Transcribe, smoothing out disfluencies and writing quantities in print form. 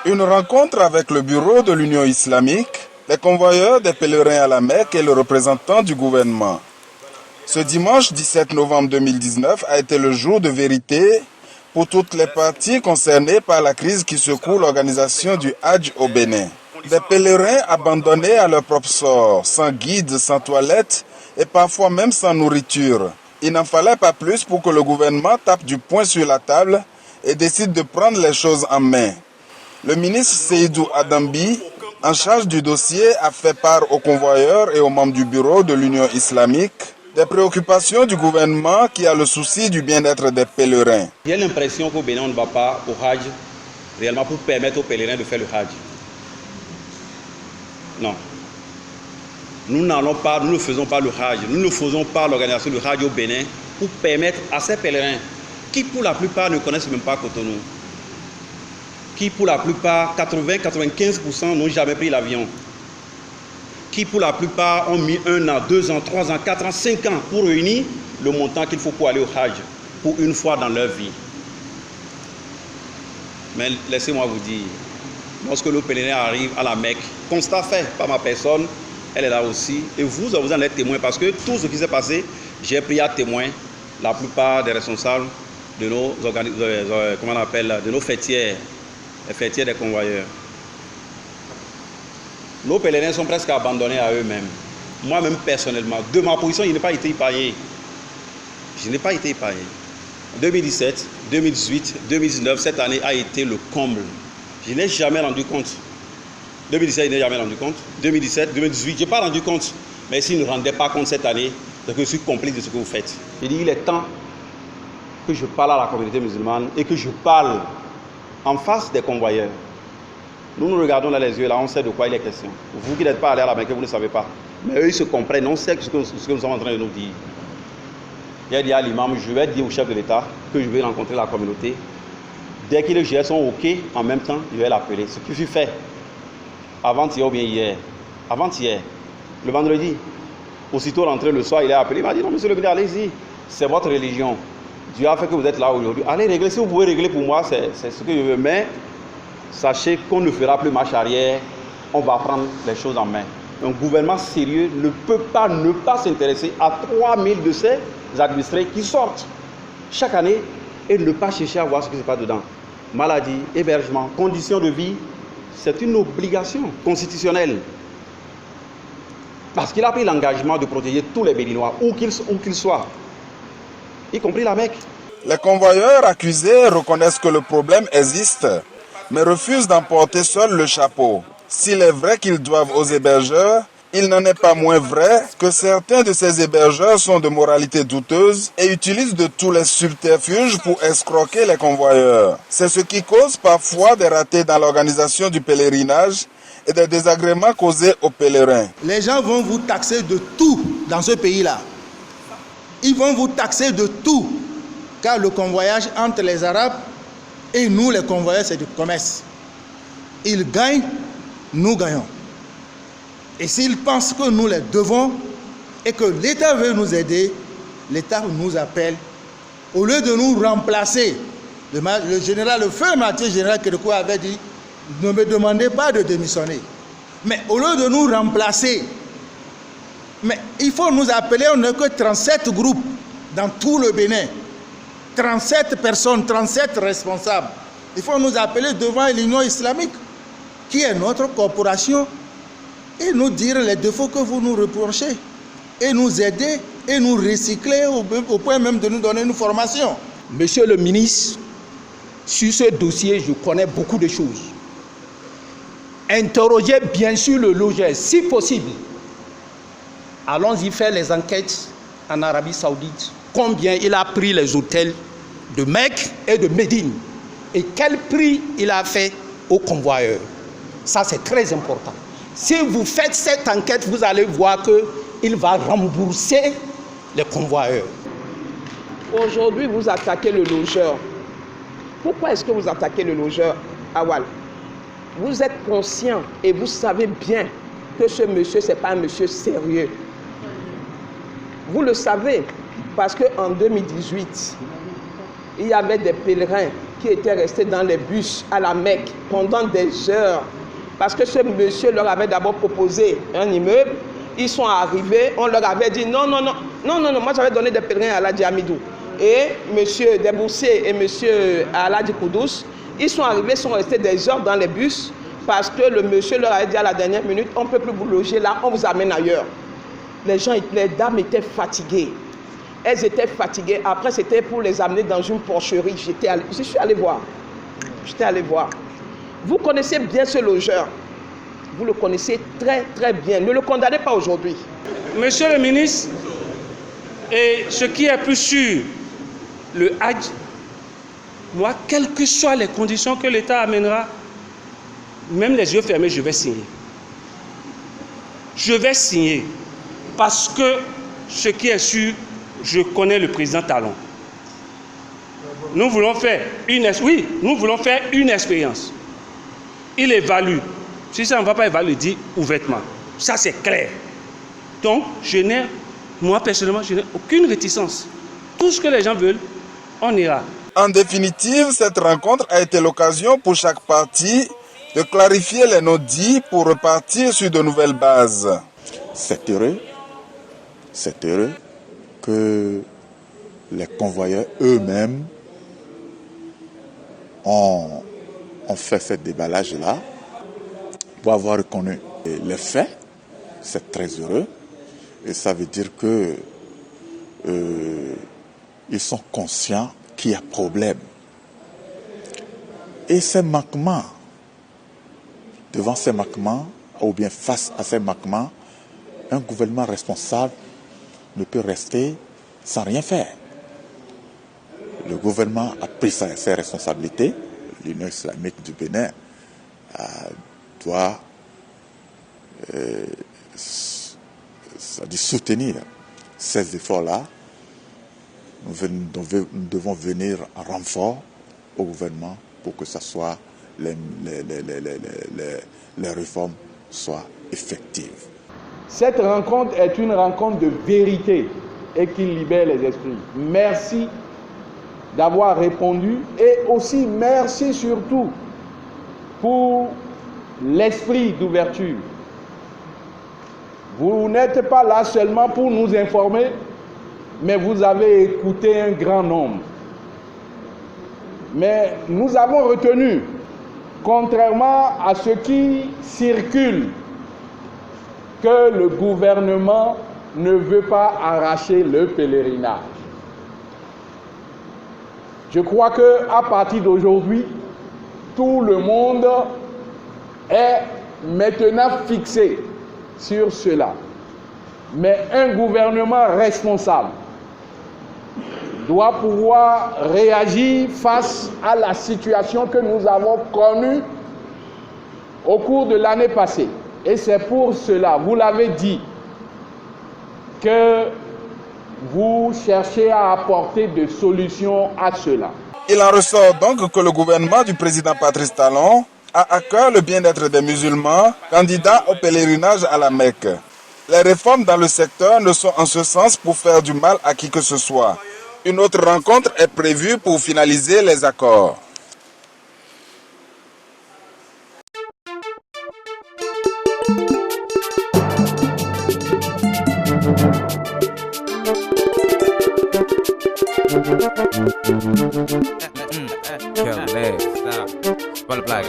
Une rencontre avec le bureau de l'Union islamique, les convoyeurs des pèlerins à la Mecque et le représentant du gouvernement. Ce dimanche 17 novembre 2019 a été le jour de vérité pour toutes les parties concernées par la crise qui secoue l'organisation du Hajj au Bénin. Des pèlerins abandonnés à leur propre sort, sans guide, sans toilette et parfois même sans nourriture. Il n'en fallait pas plus pour que le gouvernement tape du poing sur la table et décide de prendre les choses en main. Le ministre Seydou Adambi, en charge du dossier, a fait part aux convoyeurs et aux membres du bureau de l'Union islamique des préoccupations du gouvernement qui a le souci du bien-être des pèlerins. J'ai l'impression qu'au Bénin, on ne va pas au Hajj réellement pour permettre aux pèlerins de faire le Hajj. Non. Nous n'allons pas, nous ne faisons pas le Hajj. Nous ne faisons pas l'organisation du Hajj au Bénin pour permettre à ces pèlerins, qui pour la plupart ne connaissent même pas Cotonou, qui pour la plupart, 80-95% n'ont jamais pris l'avion, qui pour la plupart ont mis 1 an, 2 ans, 3 ans, 4 ans, 5 ans pour réunir le montant qu'il faut pour aller au Hajj, pour une fois dans leur vie. Mais laissez-moi vous dire, lorsque le pèlerin arrive à la Mecque, constat fait par ma personne, elle est là aussi, et vous en êtes témoin, parce que tout ce qui s'est passé, j'ai pris à témoin la plupart des responsables de nos de nos fêtières, les fêtières des convoyeurs. Nos pèlerins sont presque abandonnés à eux-mêmes. Moi-même, personnellement, de ma position, je n'ai pas été épargné. Je n'ai pas été épargné. 2017, 2018, 2019, cette année a été le comble. Je n'ai jamais rendu compte. 2017, je n'ai jamais rendu compte. 2017, 2018, je n'ai pas rendu compte. Mais s'ils ne rendaient pas compte cette année, c'est que je suis complice de ce que vous faites. Je dis, il est temps que je parle à la communauté musulmane et que je parle en face des convoyeurs. Nous nous regardons dans les yeux, là, on sait de quoi il est question. Vous qui n'êtes pas allé à la Mecque, vous ne savez pas. Mais eux, ils se comprennent, on sait ce que nous sommes en train de nous dire. Il a dit à l'imam, je vais dire au chef de l'État que je vais rencontrer la communauté. Dès que les GS sont OK, en même temps, je vais l'appeler. Ce qui fut fait avant-hier ou bien hier. Avant-hier, le vendredi. Aussitôt rentré le soir, il est appelé. Il m'a dit, non, monsieur le ministre, allez-y. C'est votre religion. Dieu a fait que vous êtes là aujourd'hui. Allez régler. Si vous pouvez régler pour moi, c'est ce que je veux. Mais sachez qu'on ne fera plus marche arrière. On va prendre les choses en main. Un gouvernement sérieux ne peut pas ne pas s'intéresser à 3000 de ses administrés qui sortent chaque année et ne pas chercher à voir ce qui se passe dedans. Maladie, hébergement, conditions de vie, c'est une obligation constitutionnelle. Parce qu'il a pris l'engagement de protéger tous les Béninois, où qu'ils soient, y compris la Mecque. Les convoyeurs accusés reconnaissent que le problème existe, mais refusent d'en porter seul le chapeau. S'il est vrai qu'ils doivent aux hébergeurs, il n'en est pas moins vrai que certains de ces hébergeurs sont de moralité douteuse et utilisent de tous les subterfuges pour escroquer les convoyeurs. C'est ce qui cause parfois des ratés dans l'organisation du pèlerinage et des désagréments causés aux pèlerins. Les gens vont vous taxer de tout dans ce pays-là. Ils vont vous taxer de tout, car le convoyage entre les Arabes et nous, les convoyeurs, c'est du commerce. Ils gagnent, nous gagnons. Et s'ils pensent que nous les devons et que l'État veut nous aider, l'État nous appelle. Au lieu de nous remplacer, le général, le feu Mathieu général Kérékou avait dit, ne me demandez pas de démissionner. Mais au lieu de nous remplacer, mais il faut nous appeler, on n'est que 37 groupes dans tout le Bénin. 37 personnes, 37 responsables. Il faut nous appeler devant l'Union islamique, qui est notre corporation, et nous dire les défauts que vous nous reprochez, et nous aider, et nous recycler au point même de nous donner une formation. Monsieur le ministre, sur ce dossier, je connais beaucoup de choses. Interrogez bien sûr le logeur, si possible. Allons-y faire les enquêtes en Arabie Saoudite. Combien il a pris les hôtels de Mecque et de Médine, et quel prix il a fait aux convoyeurs. Ça, c'est très important. Si vous faites cette enquête, vous allez voir qu'il va rembourser les convoyeurs. Aujourd'hui, vous attaquez le logeur. Pourquoi est-ce que vous attaquez le logeur, Awal? Vous êtes conscient et vous savez bien que ce monsieur, ce n'est pas un monsieur sérieux. Vous le savez, parce qu'en 2018, il y avait des pèlerins qui étaient restés dans les bus à la Mecque pendant des heures. Parce que ce monsieur leur avait d'abord proposé un immeuble. Ils sont arrivés, on leur avait dit non, moi j'avais donné des pèlerins à Aladji Amidou. Et monsieur Demboussé et monsieur Aladji Koudous, ils sont arrivés, sont restés des heures dans les bus parce que le monsieur leur avait dit à la dernière minute, on ne peut plus vous loger là, on vous amène ailleurs. Les dames étaient fatiguées. Elles étaient fatiguées. Après, c'était pour les amener dans une porcherie. Je suis allé voir. J'étais allé voir. Vous connaissez bien ce logeur. Vous le connaissez très, très bien. Ne le condamnez pas aujourd'hui. Monsieur le ministre, et ce qui est plus sûr, le Hajj, moi, quelles que soient les conditions que l'État amènera, même les yeux fermés, je vais signer. Je vais signer. Parce que ce qui est sûr, je connais le président Talon. Nous voulons faire une expérience. Il évalue. Si ça ne va pas évaluer, il dit ouvertement. Ça, c'est clair. Donc, moi, personnellement, je n'ai aucune réticence. Tout ce que les gens veulent, on ira. En définitive, cette rencontre a été l'occasion pour chaque parti de clarifier les non-dits pour repartir sur de nouvelles bases. C'est heureux que les convoyeurs eux-mêmes ont fait ce déballage-là pour avoir reconnu les faits. C'est très heureux et ça veut dire que ils sont conscients qu'il y a problème. Et ces manquements, devant ces manquements, ou bien face à ces manquements, un gouvernement responsable ne peut rester sans rien faire. Le gouvernement a pris ses responsabilités. L'Union islamique du Bénin doit soutenir ces efforts-là. Nous devons venir en renfort au gouvernement pour que les réformes soient effectives. Cette rencontre est une rencontre de vérité et qui libère les esprits. Merci d'avoir répondu et aussi merci surtout pour l'esprit d'ouverture. Vous n'êtes pas là seulement pour nous informer, mais vous avez écouté un grand nombre. Mais nous avons retenu, contrairement à ce qui circule, que le gouvernement ne veut pas arracher le pèlerinage. Je crois qu'à partir d'aujourd'hui, tout le monde est maintenant fixé sur cela. Mais un gouvernement responsable doit pouvoir réagir face à la situation que nous avons connue au cours de l'année passée. Et c'est pour cela, vous l'avez dit, que vous cherchez à apporter des solutions à cela. Il en ressort donc que le gouvernement du président Patrice Talon a à cœur le bien-être des musulmans candidats au pèlerinage à la Mecque. Les réformes dans le secteur ne sont en ce sens pour faire du mal à qui que ce soit. Une autre rencontre est prévue pour finaliser les accords. Kill legs, stop. Roll it black.